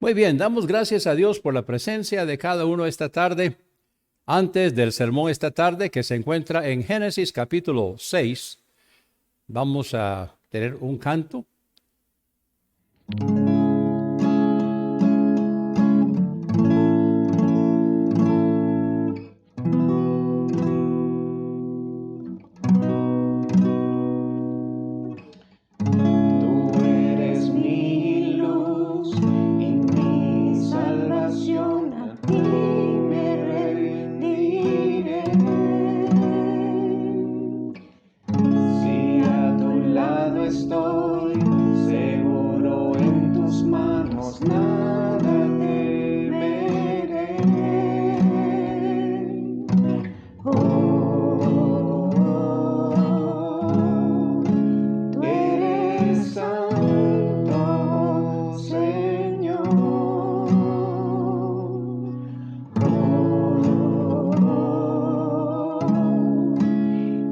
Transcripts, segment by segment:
Muy bien, damos gracias a Dios por la presencia de cada uno esta tarde. Antes del sermón esta tarde, que se encuentra en Génesis capítulo 6, vamos a tener un canto. Tú eres mi luz y mi salvación, a ti me rendiré. Si a tu lado estoy, seguro en tus manos nada temeré. Tú eres santo, Señor.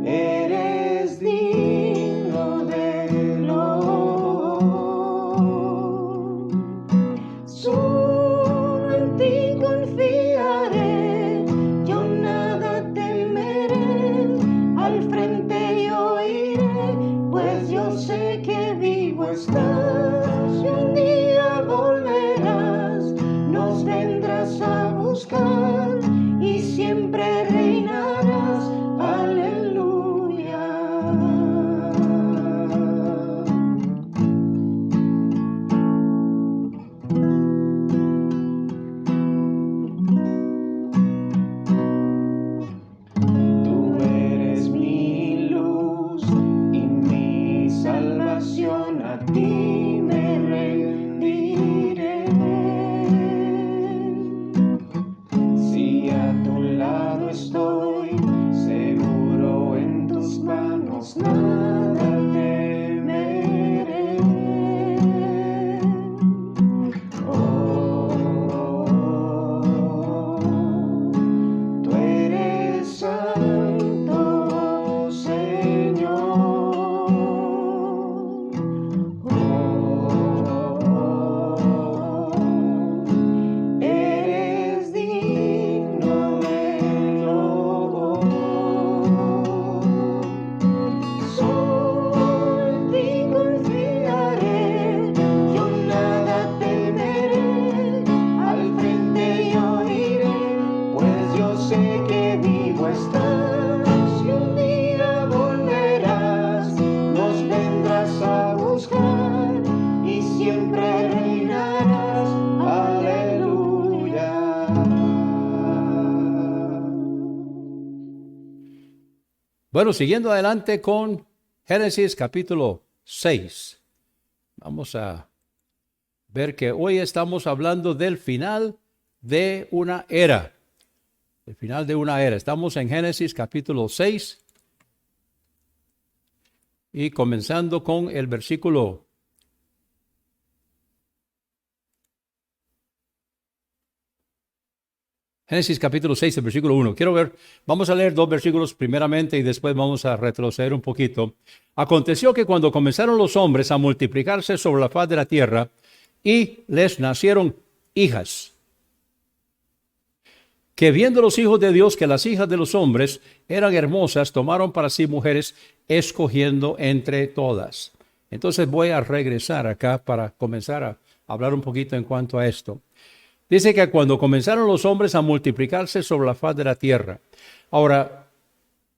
Eres digno de gloria. Solo en ti confiaré, yo nada temeré. Al frente yo iré, pues yo sé que vivo estás. Y un día volverás, nos vendrás a buscar y siempre reinarás. Aleluya. Tú eres mi luz y mi salvación, a ti me rendiré. Si a tu lado estoy, seguro en tus manos nada temeré. Tú eres santo, Señor. Eres digno de gloria. Solo en ti confiaré, yo nada temeré. Al frente yo iré, pues yo sé que vivo estás. Y un día volverás, nos vendrás a buscar y siempre reinarás. Aleluya. Bueno, siguiendo adelante con Génesis capítulo 6. Vamos a ver que hoy estamos hablando del final de una era. El final de una era. Estamos en Génesis capítulo 6 y comenzando con el versículo Génesis capítulo 6, el versículo 1. Vamos a leer dos versículos primeramente y después vamos a retroceder un poquito. Aconteció que cuando comenzaron los hombres a multiplicarse sobre la faz de la tierra y les nacieron hijas, que viendo los hijos de Dios que las hijas de los hombres eran hermosas, tomaron para sí mujeres, escogiendo entre todas. Entonces voy a regresar acá para comenzar a hablar un poquito en cuanto a esto. Dice que cuando comenzaron los hombres a multiplicarse sobre la faz de la tierra. Ahora,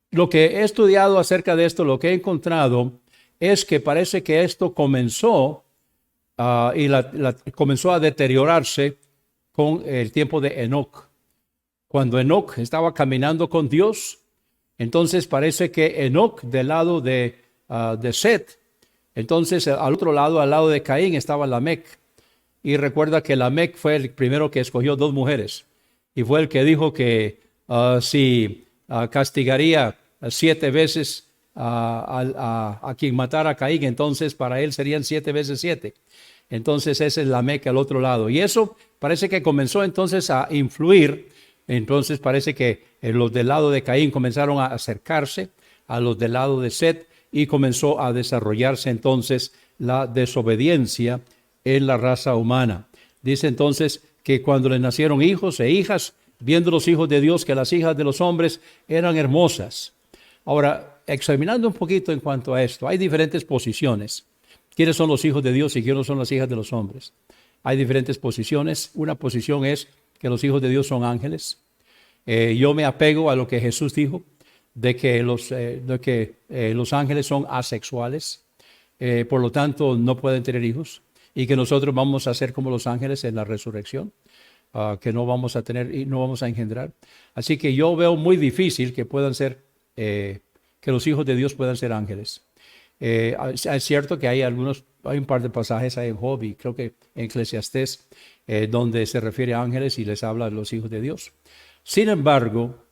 lo que he estudiado acerca de esto, lo que he encontrado, es que parece que esto comenzó comenzó a deteriorarse con el tiempo de Enoc. Cuando Enoc estaba caminando con Dios, entonces parece que Enoc del lado de Set, entonces al otro lado, al lado de Caín, estaba Lamec. Y recuerda que Lamec fue el primero que escogió dos mujeres. Y fue el que dijo que si castigaría 7 veces a quien matara a Caín, entonces para él serían 7 veces 7. Entonces ese es Lamec al otro lado. Y eso parece que comenzó entonces a influir. Entonces parece que los del lado de Caín comenzaron a acercarse a los del lado de Set y comenzó a desarrollarse entonces la desobediencia en la raza humana. dice entonces que cuando le nacieron hijos e hijas, viendo los hijos de Dios que las hijas de los hombres eran hermosas. Ahora, examinando un poquito en cuanto a esto, hay diferentes posiciones. ¿Quiénes son los hijos de Dios y quiénes son las hijas de los hombres? Hay diferentes posiciones. Una posición es que los hijos de Dios son ángeles. Yo me apego a lo que Jesús dijo, de que los ángeles son asexuales, por lo tanto no pueden tener hijos, y que nosotros vamos a ser como los ángeles en la resurrección, que no vamos a tener y no vamos a engendrar. Así que yo veo muy difícil que puedan ser, que los hijos de Dios puedan ser ángeles. Es cierto que hay un par de pasajes ahí en Job y creo que en Eclesiastés, donde se refiere a ángeles y les habla de los hijos de Dios. Sin embargo,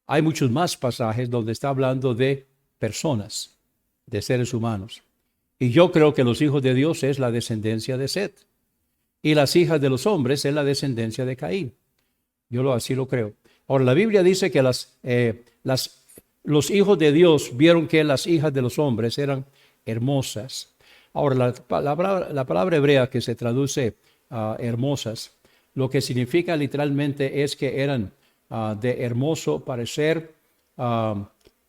hay muchos más pasajes donde está hablando de personas, de seres humanos. Y yo creo que los hijos de Dios es la descendencia de Set. Y las hijas de los hombres es la descendencia de Caín. Así lo creo. Ahora, la Biblia dice que los hijos de Dios vieron que las hijas de los hombres eran hermosas. Ahora, la palabra hebrea que se traduce hermosas, lo que significa literalmente es que eran de hermoso parecer.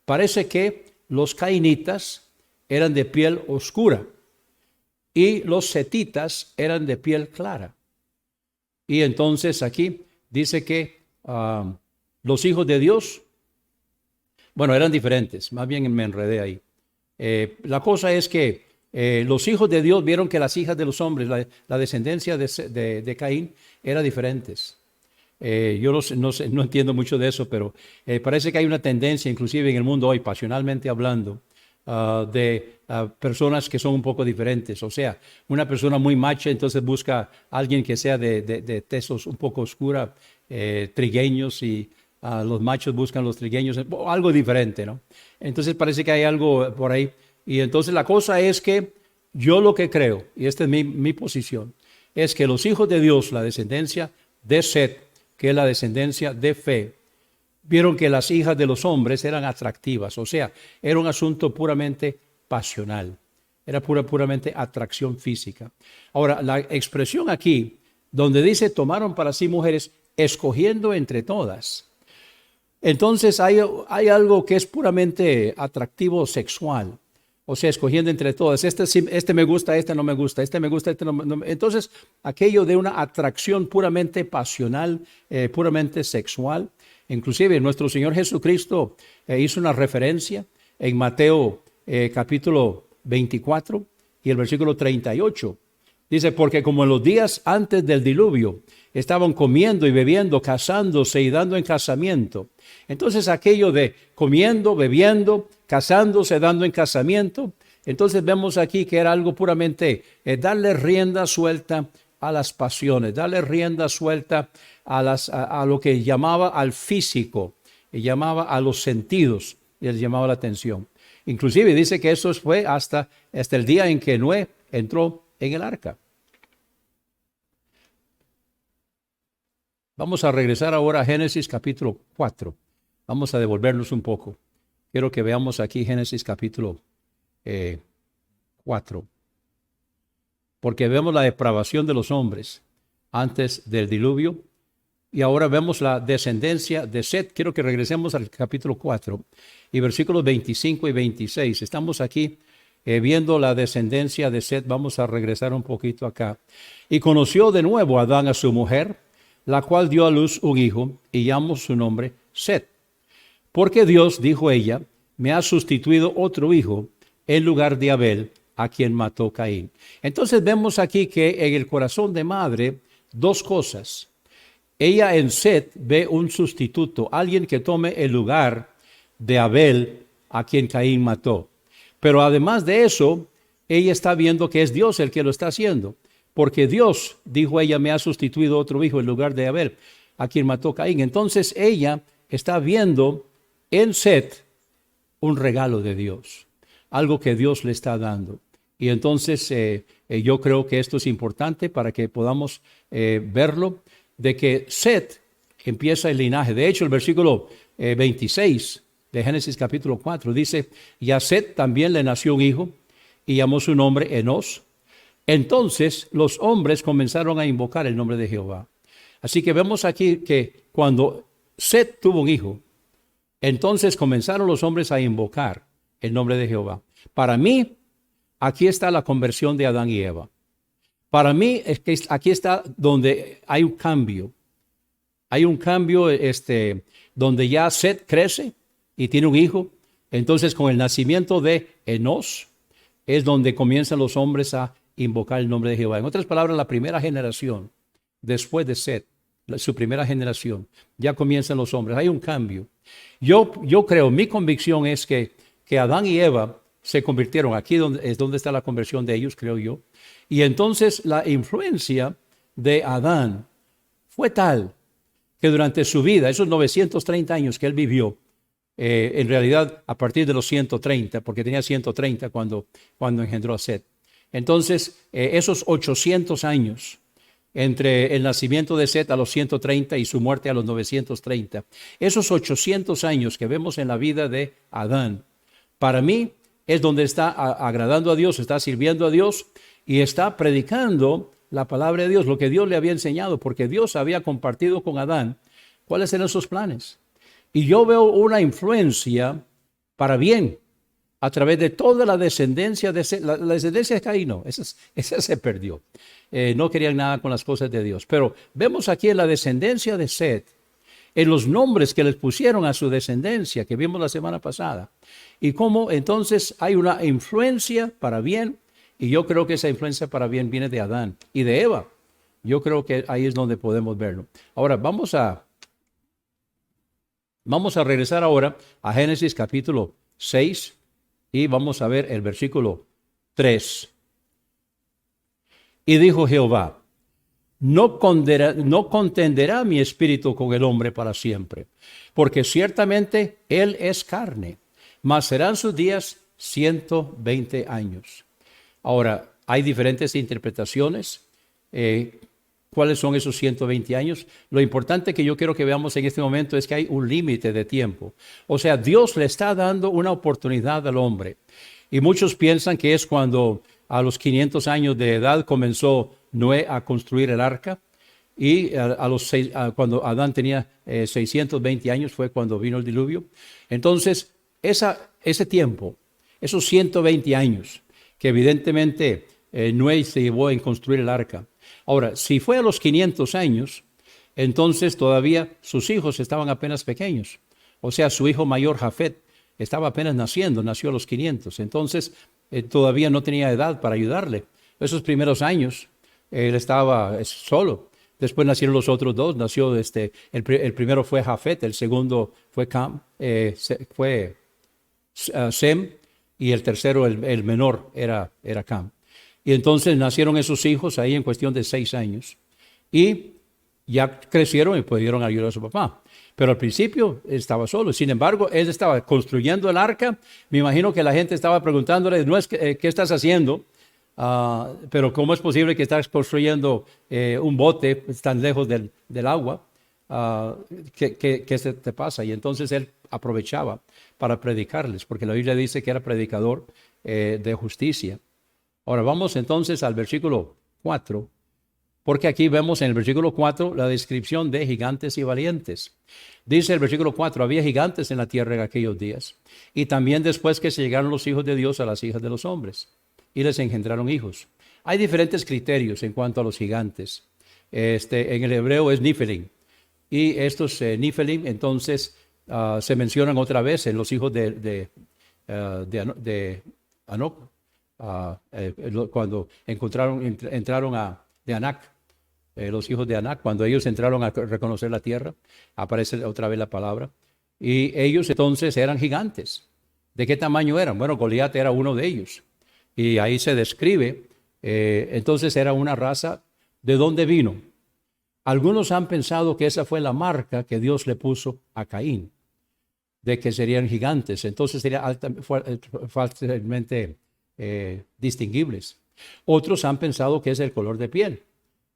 Parece que los cainitas eran de piel oscura y los setitas eran de piel clara. Y entonces aquí dice que los hijos de Dios, bueno, eran diferentes, más bien me enredé ahí. La cosa es que los hijos de Dios vieron que las hijas de los hombres, la descendencia de Caín, eran diferentes. Yo no entiendo mucho de eso, pero parece que hay una tendencia, inclusive en el mundo hoy, pasionalmente hablando, de personas que son un poco diferentes. O sea, una persona muy macha, entonces busca a alguien que sea de tez un poco oscura, trigueños, y los machos buscan los trigueños, algo diferente, ¿no? Entonces parece que hay algo por ahí. Y entonces la cosa es que yo lo que creo, y esta es mi posición, es que los hijos de Dios, la descendencia de Set, que es la descendencia de fe, vieron que las hijas de los hombres eran atractivas. O sea, era un asunto puramente pasional, era puramente atracción física. Ahora, la expresión aquí, donde dice tomaron para sí mujeres, escogiendo entre todas. Entonces hay algo que es puramente atractivo sexual. O sea, escogiendo entre todas. Este me gusta, este no me gusta, este me gusta, este no. Entonces, aquello de una atracción puramente pasional, puramente sexual. Inclusive nuestro Señor Jesucristo hizo una referencia en Mateo capítulo 24 y el versículo 38. Dice, porque como en los días antes del diluvio estaban comiendo y bebiendo, casándose y dando en casamiento. Entonces aquello de comiendo, bebiendo, casándose, dando en casamiento. Entonces vemos aquí que era algo puramente darle rienda suelta a las pasiones, darle rienda suelta a lo que llamaba al físico, y llamaba a los sentidos, y les llamaba la atención. Inclusive dice que eso fue hasta el día en que Noé entró en el arca. Vamos a regresar ahora a Génesis capítulo 4. Vamos a devolvernos un poco. Quiero que veamos aquí Génesis capítulo 4. Porque vemos la depravación de los hombres antes del diluvio y ahora vemos la descendencia de Set. Quiero que regresemos al capítulo 4 y versículos 25 y 26. Estamos aquí viendo la descendencia de Set. Vamos a regresar un poquito acá. Y conoció de nuevo Adán a su mujer, la cual dio a luz un hijo y llamó su nombre Set. Porque Dios, dijo ella, me ha sustituido otro hijo en lugar de Abel, a quien mató Caín. Entonces vemos aquí que en el corazón de madre, dos cosas. Ella en Set ve un sustituto, alguien que tome el lugar de Abel, a quien Caín mató. Pero además de eso, ella está viendo que es Dios el que lo está haciendo. Porque Dios, dijo ella, me ha sustituido otro hijo en lugar de Abel, a quien mató Caín. Entonces ella está viendo en Set un regalo de Dios, algo que Dios le está dando. Y entonces yo creo que esto es importante para que podamos verlo, de que Set empieza el linaje. De hecho, el versículo 26 de Génesis capítulo 4 dice, y a Set también le nació un hijo y llamó su nombre Enos. Entonces los hombres comenzaron a invocar el nombre de Jehová. Así que vemos aquí que cuando Set tuvo un hijo, entonces comenzaron los hombres a invocar el nombre de Jehová. Para mí, aquí está la conversión de Adán y Eva. Para mí, es que aquí está donde hay un cambio. Hay un cambio donde ya Set crece y tiene un hijo. Entonces, con el nacimiento de Enos, es donde comienzan los hombres a invocar el nombre de Jehová. En otras palabras, la primera generación, después de Set, su primera generación, ya comienzan los hombres. Hay un cambio. Yo creo, mi convicción es que Adán y Eva se convirtieron. Aquí es donde está la conversión de ellos, creo yo. Y entonces la influencia de Adán fue tal que durante su vida, esos 930 años que él vivió, en realidad a partir de los 130, porque tenía 130 cuando engendró a Set. Entonces, esos 800 años entre el nacimiento de Set a los 130 y su muerte a los 930, esos 800 años que vemos en la vida de Adán, para mí es donde está agradando a Dios, está sirviendo a Dios y está predicando la palabra de Dios, lo que Dios le había enseñado, porque Dios había compartido con Adán cuáles eran sus planes. Y yo veo una influencia para bien a través de toda la descendencia de Set. La descendencia de Caín, no, esa se perdió. No querían nada con las cosas de Dios. Pero vemos aquí en la descendencia de Set, en los nombres que les pusieron a su descendencia, que vimos la semana pasada, y cómo entonces hay una influencia para bien, y yo creo que esa influencia para bien viene de Adán y de Eva. Yo creo que ahí es donde podemos verlo. Ahora, vamos a regresar ahora a Génesis capítulo 6 y vamos a ver el versículo 3. Y dijo Jehová, no contenderá mi espíritu con el hombre para siempre, porque ciertamente él es carne, mas serán sus días 120 años. Ahora, hay diferentes interpretaciones. ¿Cuáles son esos 120 años? Lo importante que yo quiero que veamos en este momento es que hay un límite de tiempo. O sea, Dios le está dando una oportunidad al hombre. Y muchos piensan que es cuando a los 500 años de edad comenzó Noé a construir el arca. Y cuando Adán tenía 620 años fue cuando vino el diluvio. Entonces, ese tiempo, esos 120 años, que evidentemente Noé se llevó en construir el arca. Ahora, si fue a los 500 años, entonces todavía sus hijos estaban apenas pequeños. O sea, su hijo mayor, Jafet, estaba apenas naciendo, nació a los 500. Entonces, todavía no tenía edad para ayudarle. Esos primeros años, él estaba solo. Después nacieron los otros dos. Nació el primero fue Jafet, el segundo fue Sem, y el tercero, el menor, era Cam. Y entonces nacieron esos hijos ahí en cuestión de 6 años. Y ya crecieron y pudieron ayudar a su papá. Pero al principio estaba solo. Sin embargo, él estaba construyendo el arca. Me imagino que la gente estaba preguntándole, no es ¿qué estás haciendo? Pero ¿cómo es posible que estás construyendo un bote tan lejos del agua? ¿Qué se te pasa? Y entonces él aprovechaba para predicarles, porque la Biblia dice que era predicador de justicia. Ahora vamos entonces al versículo 4, porque aquí vemos en el versículo 4 la descripción de gigantes y valientes. Dice el versículo 4, había gigantes en la tierra en aquellos días, y también después que se llegaron los hijos de Dios a las hijas de los hombres, y les engendraron hijos. Hay diferentes criterios en cuanto a los gigantes. En el hebreo es Nifelim, y estos Nifelim entonces se mencionan otra vez en los hijos de Anoc. Cuando entraron de Anac, los hijos de Anac, cuando ellos entraron a reconocer la tierra, aparece otra vez la palabra, y ellos entonces eran gigantes. ¿De qué tamaño eran? Bueno, Goliat era uno de ellos, y ahí se describe, entonces era una raza. ¿De dónde vino? Algunos han pensado que esa fue la marca que Dios le puso a Caín, de que serían gigantes, entonces sería fácilmente distinguibles. Otros han pensado que es el color de piel,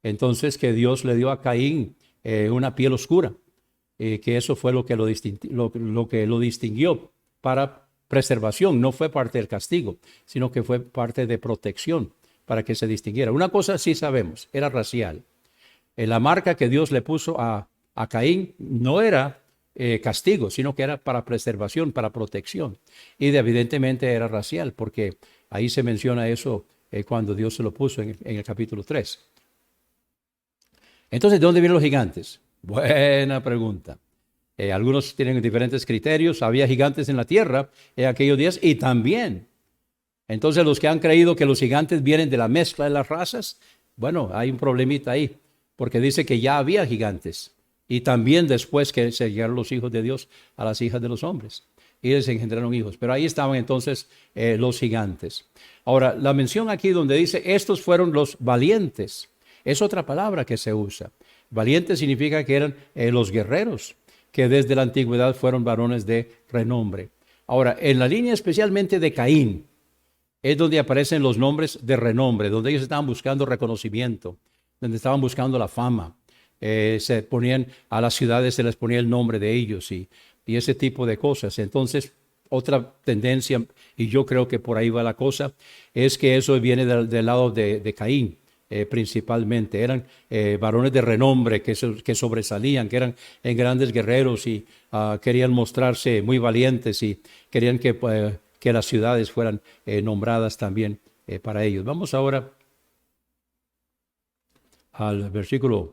entonces que Dios le dio a Caín una piel oscura, que eso fue lo que lo distinguió para preservación. No fue parte del castigo, sino que fue parte de protección, para que se distinguiera. Una cosa sí sabemos, era racial. La marca que Dios le puso a Caín no era castigo, sino que era para preservación, para protección. Y evidentemente era racial, porque ahí se menciona eso cuando Dios se lo puso en el capítulo 3. Entonces, ¿de dónde vienen los gigantes? Buena pregunta. Algunos tienen diferentes criterios. Había gigantes en la tierra en aquellos días y también. Entonces, los que han creído que los gigantes vienen de la mezcla de las razas, bueno, hay un problemita ahí, porque dice que ya había gigantes. Y también después que se llegaron los hijos de Dios a las hijas de los hombres. Y les engendraron hijos. Pero ahí estaban entonces los gigantes. Ahora, la mención aquí donde dice, estos fueron los valientes. Es otra palabra que se usa. Valiente significa que eran los guerreros, que desde la antigüedad fueron varones de renombre. Ahora, en la línea especialmente de Caín, es donde aparecen los nombres de renombre, donde ellos estaban buscando reconocimiento, donde estaban buscando la fama. Se ponían a las ciudades, se les ponía el nombre de ellos y ese tipo de cosas. Entonces, otra tendencia, y yo creo que por ahí va la cosa, es que eso viene del lado de Caín. Principalmente eran varones de renombre que sobresalían, que eran grandes guerreros y querían mostrarse muy valientes y querían que las ciudades fueran nombradas también para ellos. Vamos ahora al versículo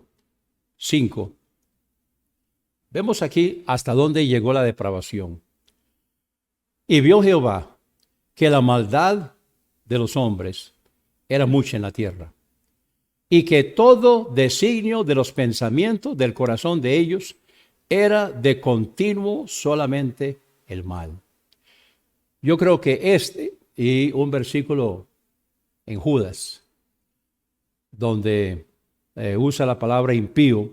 5. Vemos aquí hasta dónde llegó la depravación. Y vio Jehová que la maldad de los hombres era mucha en la tierra, y que todo designio de los pensamientos del corazón de ellos era de continuo solamente el mal. Yo creo que y un versículo en Judas, donde usa la palabra impío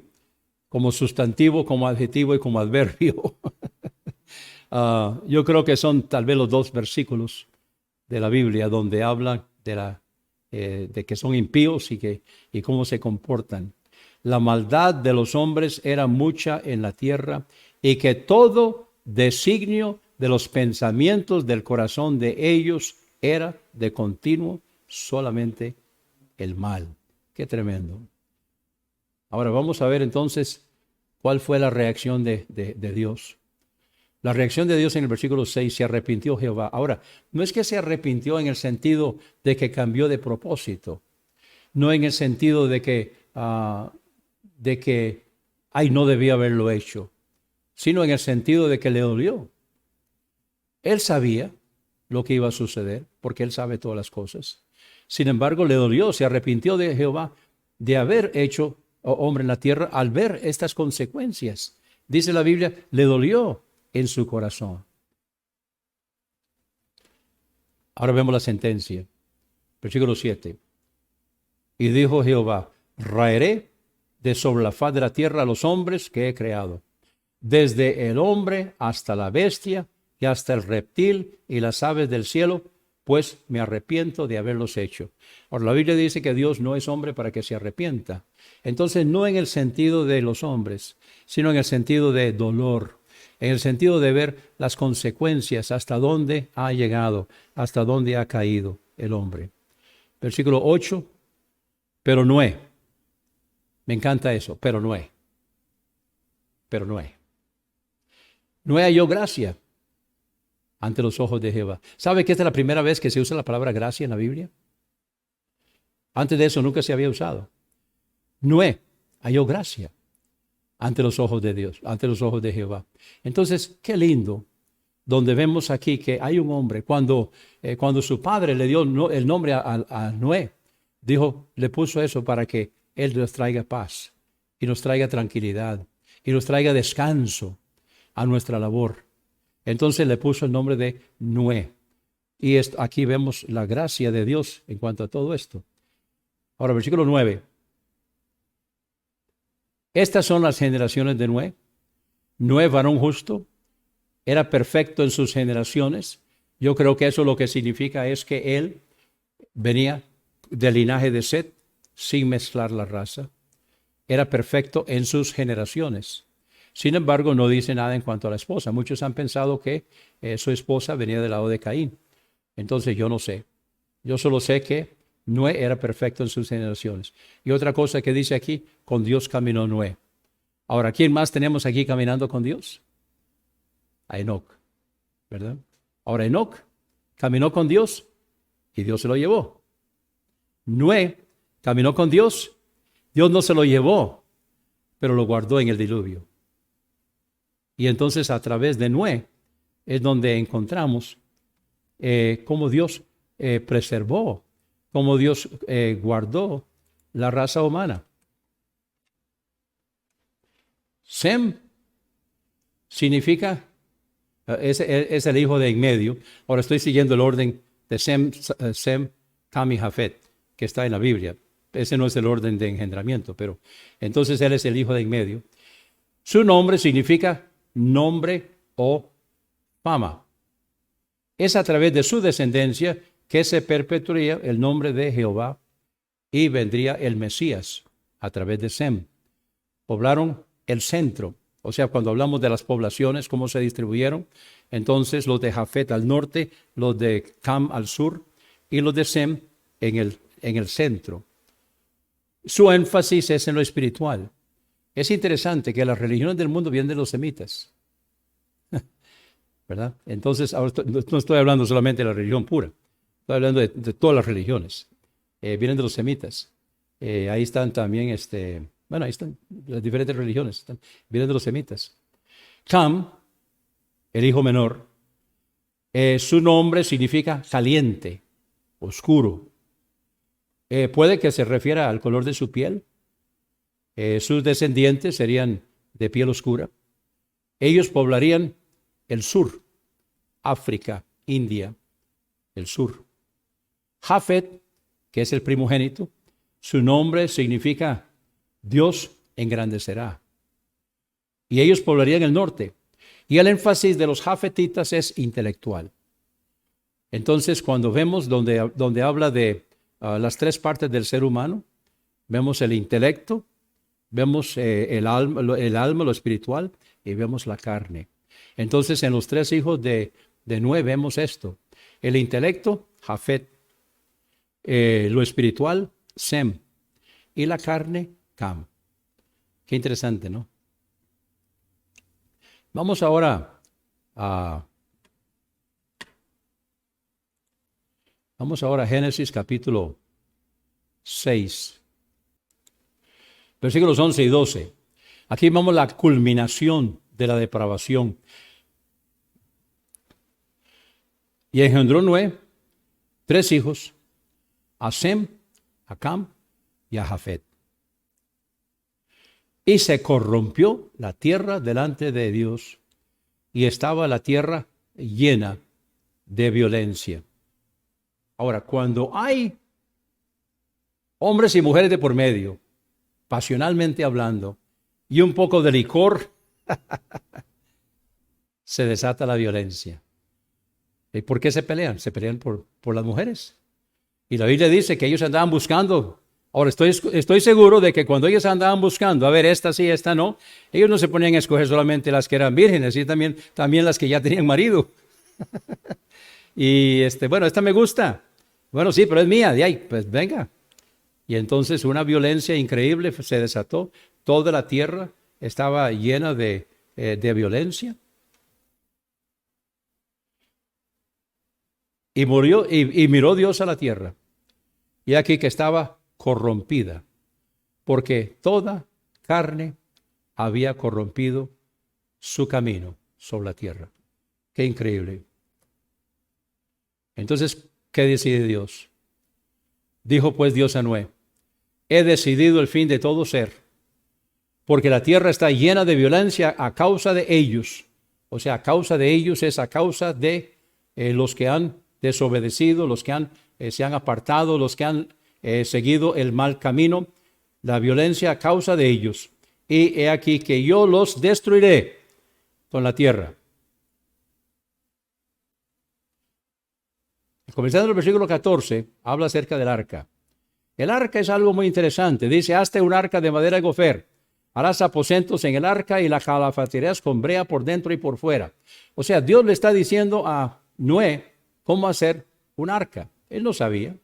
como sustantivo, como adjetivo y como adverbio. Yo creo que son tal vez los dos versículos de la Biblia donde hablan de que son impíos y cómo se comportan. La maldad de los hombres era mucha en la tierra y que todo designio de los pensamientos del corazón de ellos era de continuo solamente el mal. Qué tremendo. Ahora vamos a ver entonces cuál fue la reacción de Dios. La reacción de Dios en el versículo 6, se arrepintió Jehová. Ahora, no es que se arrepintió en el sentido de que cambió de propósito, no en el sentido de que no debía haberlo hecho, sino en el sentido de que le dolió. Él sabía lo que iba a suceder, porque Él sabe todas las cosas. Sin embargo, le dolió, se arrepintió de Jehová de haber hecho hombre en la tierra al ver estas consecuencias. Dice la Biblia, le dolió en su corazón. Ahora vemos la sentencia. Versículo 7. Y dijo Jehová, raeré de sobre la faz de la tierra a los hombres que he creado, desde el hombre hasta la bestia y hasta el reptil y las aves del cielo, pues me arrepiento de haberlos hecho. Ahora la Biblia dice que Dios no es hombre para que se arrepienta. Entonces no en el sentido de los hombres, sino en el sentido de dolor, en el sentido de ver las consecuencias, hasta dónde ha llegado, hasta dónde ha caído el hombre. Versículo 8, pero Noé, me encanta eso, pero Noé halló gracia ante los ojos de Jehová. ¿Sabe que esta es la primera vez que se usa la palabra gracia en la Biblia? Antes de eso nunca se había usado. Noé halló gracia ante los ojos de Dios, ante los ojos de Jehová. Entonces, qué lindo, donde vemos aquí que hay un hombre, cuando su padre le dio el nombre a Noé, le puso eso para que Él nos traiga paz y nos traiga tranquilidad y nos traiga descanso a nuestra labor. Entonces le puso el nombre de Noé. Y aquí vemos la gracia de Dios en cuanto a todo esto. Ahora, versículo 9. Estas son las generaciones de Noé. Noé, varón justo, era perfecto en sus generaciones. Yo creo que eso lo que significa es que él venía del linaje de Set sin mezclar la raza. Era perfecto en sus generaciones. Sin embargo, no dice nada en cuanto a la esposa. Muchos han pensado que su esposa venía del lado de Caín. Entonces yo no sé. Yo solo sé que Noé era perfecto en sus generaciones. Y otra cosa que dice aquí, con Dios caminó Noé. Ahora, ¿quién más tenemos aquí caminando con Dios? A Enoc, ¿verdad? Ahora Enoc caminó con Dios y Dios se lo llevó. Noé caminó con Dios, Dios no se lo llevó, pero lo guardó en el diluvio. Y entonces a través de Noé es donde encontramos cómo Dios preservó, cómo Dios guardó la raza humana. Sem significa, es el hijo de en medio. Ahora estoy siguiendo el orden de Sem, Cam y Jafet, que está en la Biblia. Ese no es el orden de engendramiento, pero entonces él es el hijo de en medio. Su nombre significa nombre o fama. Es a través de su descendencia que se perpetuaría el nombre de Jehová y vendría el Mesías a través de Sem. Poblaron el centro, o sea, cuando hablamos de las poblaciones, cómo se distribuyeron, entonces los de Jafet al norte, los de Cam al sur y los de Sem en el centro. Su énfasis es en lo espiritual. Es interesante que las religiones del mundo vienen de los semitas, ¿verdad? Entonces, ahora no estoy hablando solamente de la religión pura, estoy hablando de todas las religiones. Vienen de los semitas. Ahí están también, ahí están las diferentes religiones, vienen de los semitas. Cam, el hijo menor, su nombre significa caliente, oscuro. Puede que se refiera al color de su piel. Sus descendientes serían de piel oscura. Ellos poblarían el sur, África, India, el sur. Jafet, que es el primogénito, su nombre significa Dios engrandecerá. Y ellos poblarían el norte. Y el énfasis de los jafetitas es intelectual. Entonces, cuando vemos donde habla de las tres partes del ser humano, vemos el intelecto, vemos el alma, lo espiritual, y vemos la carne. Entonces, en los tres hijos de Noé vemos esto. El intelecto, Jafet. Lo espiritual, Sem. Y la carne, Cam. Qué interesante, ¿no? Vamos ahora a Génesis capítulo 6, versículos 11 y 12. Aquí vemos la culminación de la depravación. Y engendró Noé 3 hijos, a Sem, a Cam y a Jafet. Y se corrompió la tierra delante de Dios, y estaba la tierra llena de violencia. Ahora, cuando hay hombres y mujeres de por medio, pasionalmente hablando, y un poco de licor, se desata la violencia. ¿Y por qué se pelean? Se pelean por las mujeres. Y la Biblia dice que ellos andaban buscando. Ahora, estoy seguro de que cuando ellos andaban buscando, a ver, esta sí, esta no, ellos no se ponían a escoger solamente las que eran vírgenes, y también las que ya tenían marido. Y esta me gusta. Bueno, sí, pero es mía, de ahí, pues venga. Y entonces una violencia increíble se desató. Toda la tierra estaba llena de violencia. Y miró Dios a la tierra, y aquí que estaba corrompida, porque toda carne había corrompido su camino sobre la tierra. Qué increíble. Entonces, ¿qué decide Dios? Dijo pues Dios a Noé: he decidido el fin de todo ser, porque la tierra está llena de violencia a causa de ellos. O sea, a causa de ellos es a causa de los que han desobedecido, los que se han apartado, los que han seguido el mal camino, la violencia a causa de ellos. Y he aquí que yo los destruiré con la tierra. Comenzando en el versículo 14, habla acerca del arca. El arca es algo muy interesante. Dice: hazte un arca de madera de gofer, harás aposentos en el arca y la calafatearás con brea por dentro y por fuera. O sea, Dios le está diciendo a Noé cómo hacer un arca. Él no sabía.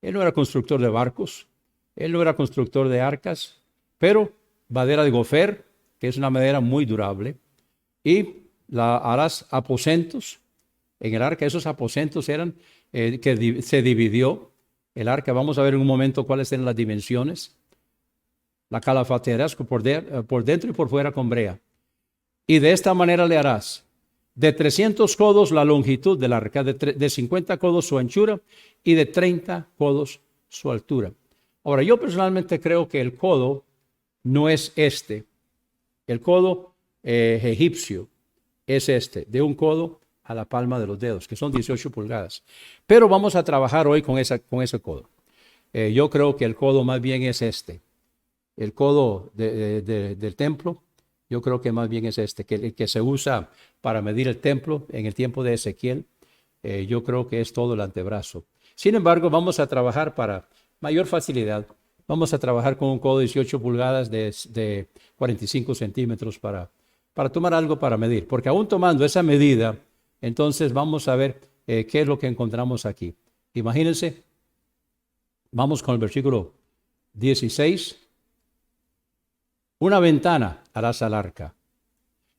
Él no era constructor de barcos, él no era constructor de arcas, pero madera de gofer, que es una madera muy durable, y la harás aposentos en el arca. Esos aposentos eran se dividió el arca. Vamos a ver en un momento cuáles eran las dimensiones. La calafatearás por dentro y por fuera con brea. Y de esta manera le harás: de 300 codos la longitud del arca, de 50 codos su anchura y de 30 codos su altura. Ahora, yo personalmente creo que el codo no es este. El codo egipcio es este, de un codo a la palma de los dedos, que son 18 pulgadas. Pero vamos a trabajar hoy con ese codo. Yo creo que el codo más bien es este. El codo del templo, yo creo que más bien es este, que el que se usa para medir el templo en el tiempo de Ezequiel. Yo creo que es todo el antebrazo. Sin embargo, vamos a trabajar para mayor facilidad. Vamos a trabajar con un codo de 18 pulgadas de 45 centímetros para tomar algo para medir. Porque aún tomando esa medida, entonces vamos a ver qué es lo que encontramos aquí. Imagínense, vamos con el versículo 16. Una ventana harás al arca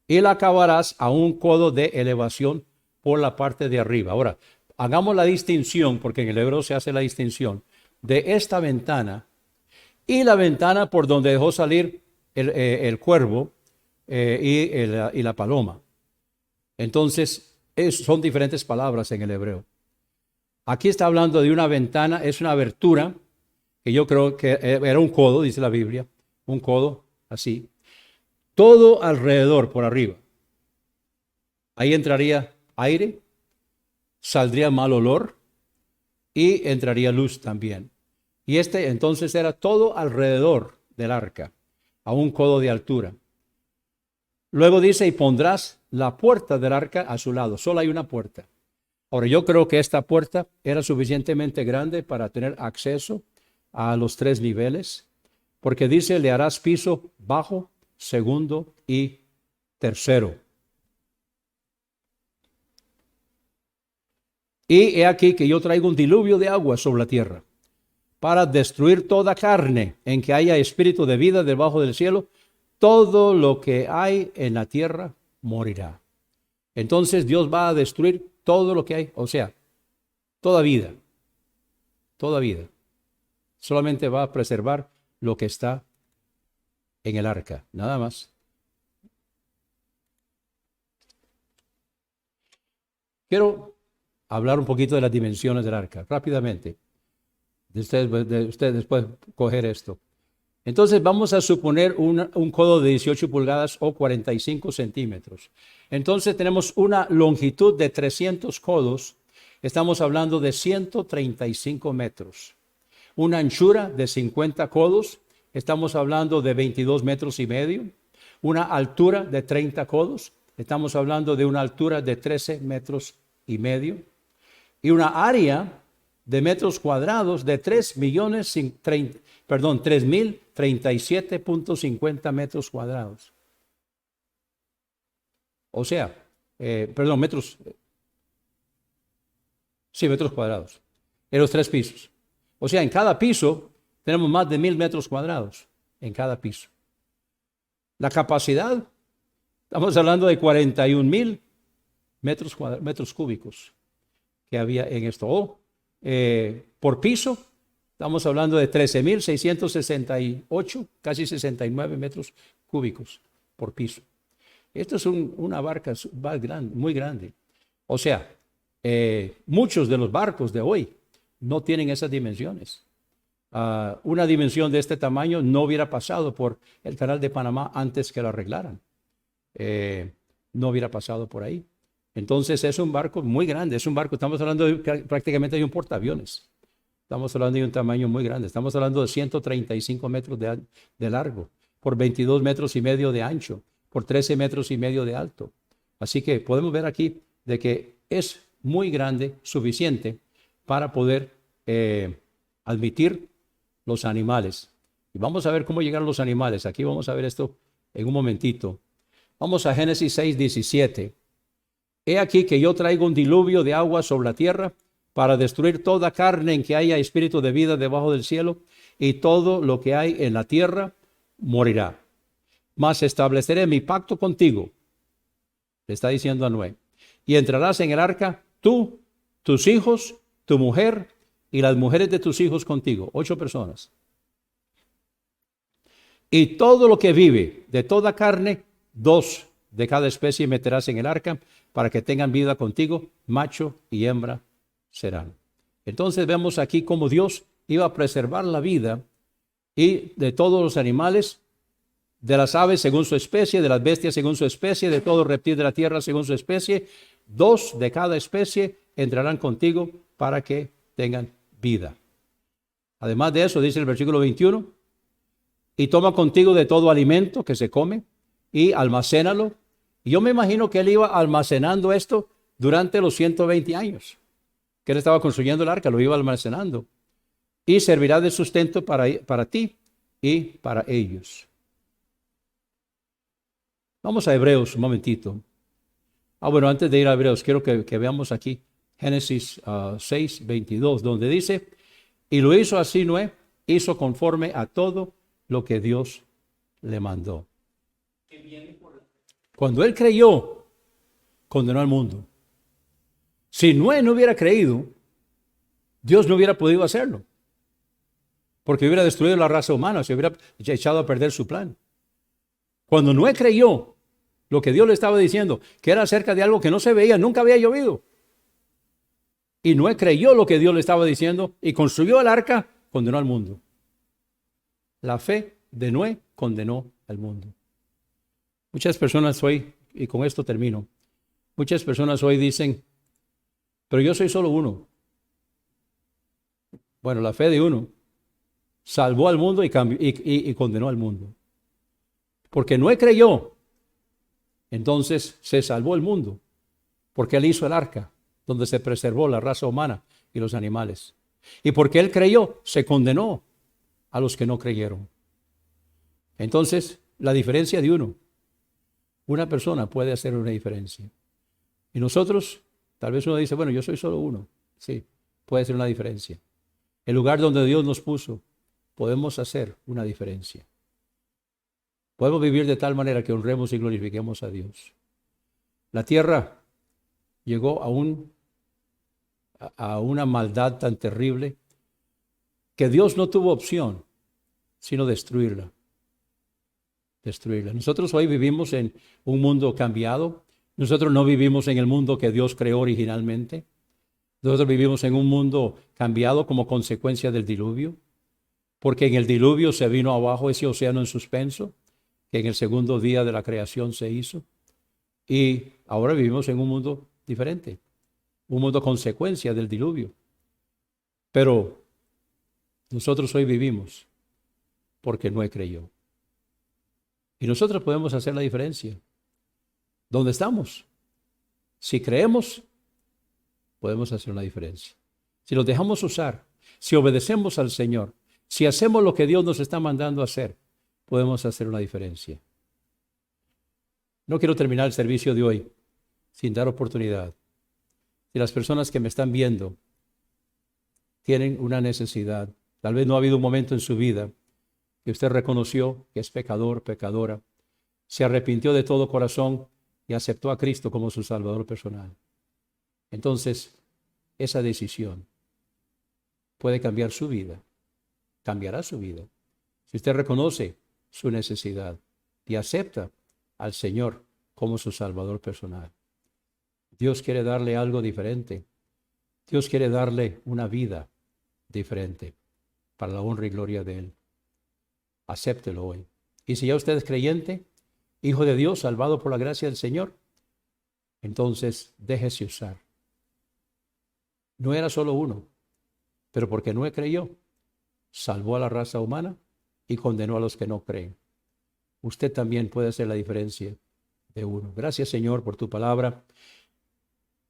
y la acabarás a un codo de elevación por la parte de arriba. Ahora, hagamos la distinción, porque en el hebreo se hace la distinción de esta ventana y la ventana por donde dejó salir el cuervo y la paloma. Entonces, son diferentes palabras en el hebreo. Aquí está hablando de una ventana, es una abertura, que yo creo que era un codo, dice la Biblia, un codo así. Todo alrededor, por arriba. Ahí entraría aire, saldría mal olor y entraría luz también. Y entonces era todo alrededor del arca, a un codo de altura. Luego dice, y pondrás la puerta del arca a su lado. Solo hay una puerta. Ahora, yo creo que esta puerta era suficientemente grande para tener acceso a los 3 niveles, porque dice, le harás piso bajo, segundo y tercero. Y he aquí que yo traigo un diluvio de agua sobre la tierra, para destruir toda carne en que haya espíritu de vida debajo del cielo. Todo lo que hay en la tierra morirá. Entonces Dios va a destruir todo lo que hay, o sea, toda vida. Toda vida. Solamente va a preservar lo que está en el arca, nada más. Quiero hablar un poquito de las dimensiones del arca, rápidamente. Ustedes pueden coger esto. Entonces vamos a suponer un codo de 18 pulgadas o 45 centímetros. Entonces tenemos una longitud de 300 codos. Estamos hablando de 135 metros. Una anchura de 50 codos. Estamos hablando de 22 metros y medio. Una altura de 30 codos. Estamos hablando de una altura de 13 metros y medio. Y una área de metros cuadrados de 3.037.50 metros cuadrados. O sea, metros cuadrados. En los 3 pisos. O sea, en cada piso tenemos más de 1,000 metros cuadrados. En cada piso. La capacidad, estamos hablando de 41,000 metros cúbicos que había en esto. Por piso, estamos hablando de 13,668, casi 69 metros cúbicos por piso. Esto es una barca muy grande. O sea, muchos de los barcos de hoy no tienen esas dimensiones. Una dimensión de este tamaño no hubiera pasado por el Canal de Panamá antes que lo arreglaran. No hubiera pasado por ahí. Entonces es un barco muy grande, estamos hablando prácticamente de un portaaviones. Estamos hablando de un tamaño muy grande, estamos hablando de 135 metros de largo, por 22 metros y medio de ancho, por 13 metros y medio de alto. Así que podemos ver aquí de que es muy grande, suficiente para poder admitir los animales. Y vamos a ver cómo llegaron los animales. Aquí vamos a ver esto en un momentito. Vamos a Génesis 6:17. He aquí que yo traigo un diluvio de agua sobre la tierra para destruir toda carne en que haya espíritu de vida debajo del cielo, y todo lo que hay en la tierra morirá. Mas estableceré mi pacto contigo, le está diciendo a Noé, y entrarás en el arca tú, tus hijos, tu mujer y las mujeres de tus hijos contigo, 8 personas. Y todo lo que vive de toda carne, 2 de cada especie meterás en el arca para que tengan vida contigo, macho y hembra serán. Entonces vemos aquí cómo Dios iba a preservar la vida y de todos los animales, de las aves según su especie, de las bestias según su especie, de todo reptil de la tierra según su especie, 2 de cada especie entrarán contigo para que tengan vida. Además de eso, dice el versículo 21, y toma contigo de todo alimento que se come y almacénalo. Y yo me imagino que él iba almacenando esto durante los 120 años que él estaba construyendo el arca, lo iba almacenando. Y servirá de sustento para ti y para ellos. Vamos a Hebreos un momentito. Bueno, antes de ir a Hebreos, quiero que veamos aquí Génesis 6, 22, donde dice, y lo hizo así Noé, hizo conforme a todo lo que Dios le mandó. Cuando él creyó, condenó al mundo. Si Noé no hubiera creído, Dios no hubiera podido hacerlo. Porque hubiera destruido la raza humana, se hubiera echado a perder su plan. Cuando Noé creyó lo que Dios le estaba diciendo, que era acerca de algo que no se veía, nunca había llovido. Y Noé creyó lo que Dios le estaba diciendo y construyó el arca, condenó al mundo. La fe de Noé condenó al mundo. Muchas personas hoy, y con esto termino, muchas personas hoy dicen, pero yo soy solo uno. Bueno, la fe de uno salvó al mundo y condenó al mundo. Porque Noé creyó, entonces se salvó el mundo, porque él hizo el arca, donde se preservó la raza humana y los animales. Y porque él creyó, se condenó a los que no creyeron. Entonces, la diferencia de uno, una persona puede hacer una diferencia. Y nosotros, tal vez uno dice, bueno, yo soy solo uno. Sí, puede ser una diferencia. El lugar donde Dios nos puso, podemos hacer una diferencia. Podemos vivir de tal manera que honremos y glorifiquemos a Dios. La tierra llegó a una maldad tan terrible que Dios no tuvo opción sino destruirla. Nosotros hoy vivimos en un mundo cambiado. Nosotros no vivimos en el mundo que Dios creó originalmente. Nosotros vivimos en un mundo cambiado como consecuencia del diluvio, porque en el diluvio se vino abajo ese océano en suspenso, que en el segundo día de la creación se hizo. Y ahora vivimos en un mundo diferente, un mundo consecuencia del diluvio. Pero nosotros hoy vivimos porque Noé creyó. Y nosotros podemos hacer la diferencia. ¿Dónde estamos? Si creemos, podemos hacer una diferencia. Si nos dejamos usar, si obedecemos al Señor, si hacemos lo que Dios nos está mandando a hacer, podemos hacer una diferencia. No quiero terminar el servicio de hoy sin dar oportunidad. Si las personas que me están viendo tienen una necesidad, tal vez no ha habido un momento en su vida que usted reconoció que es pecador, pecadora, se arrepintió de todo corazón y aceptó a Cristo como su Salvador personal. Entonces, esa decisión puede cambiar su vida, cambiará su vida. Si usted reconoce su necesidad y acepta al Señor como su Salvador personal, Dios quiere darle algo diferente. Dios quiere darle una vida diferente para la honra y gloria de Él. Acéptelo hoy. Y si ya usted es creyente, hijo de Dios, salvado por la gracia del Señor, entonces déjese usar. No era solo uno, pero porque Noé creyó, salvó a la raza humana y condenó a los que no creen. Usted también puede hacer la diferencia de uno. Gracias, Señor, por tu palabra.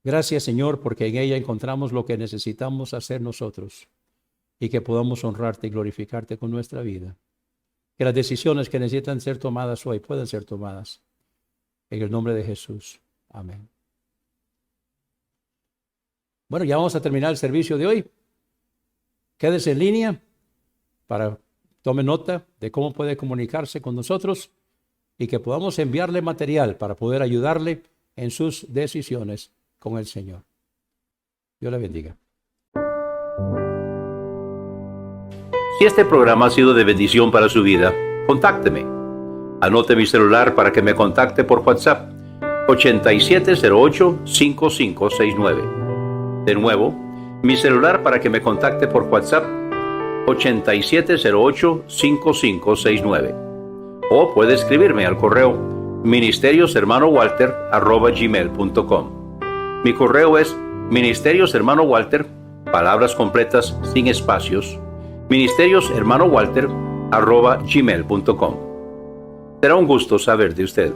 Gracias, Señor, porque en ella encontramos lo que necesitamos hacer nosotros y que podamos honrarte y glorificarte con nuestra vida. Que las decisiones que necesitan ser tomadas hoy puedan ser tomadas. En el nombre de Jesús. Amén. Bueno, ya vamos a terminar el servicio de hoy. Quédese en línea para tome nota de cómo puede comunicarse con nosotros y que podamos enviarle material para poder ayudarle en sus decisiones con el Señor. Dios le bendiga. Si este programa ha sido de bendición para su vida, contácteme. Anote mi celular para que me contacte por WhatsApp 8708-5569. De nuevo, mi celular para que me contacte por WhatsApp 8708-5569. O puede escribirme al correo ministerioshermanowalter@gmail.com. Mi correo es ministerioshermanowalter, palabras completas sin espacios, ministerioshermanowalter@gmail.com. Será un gusto saber de usted.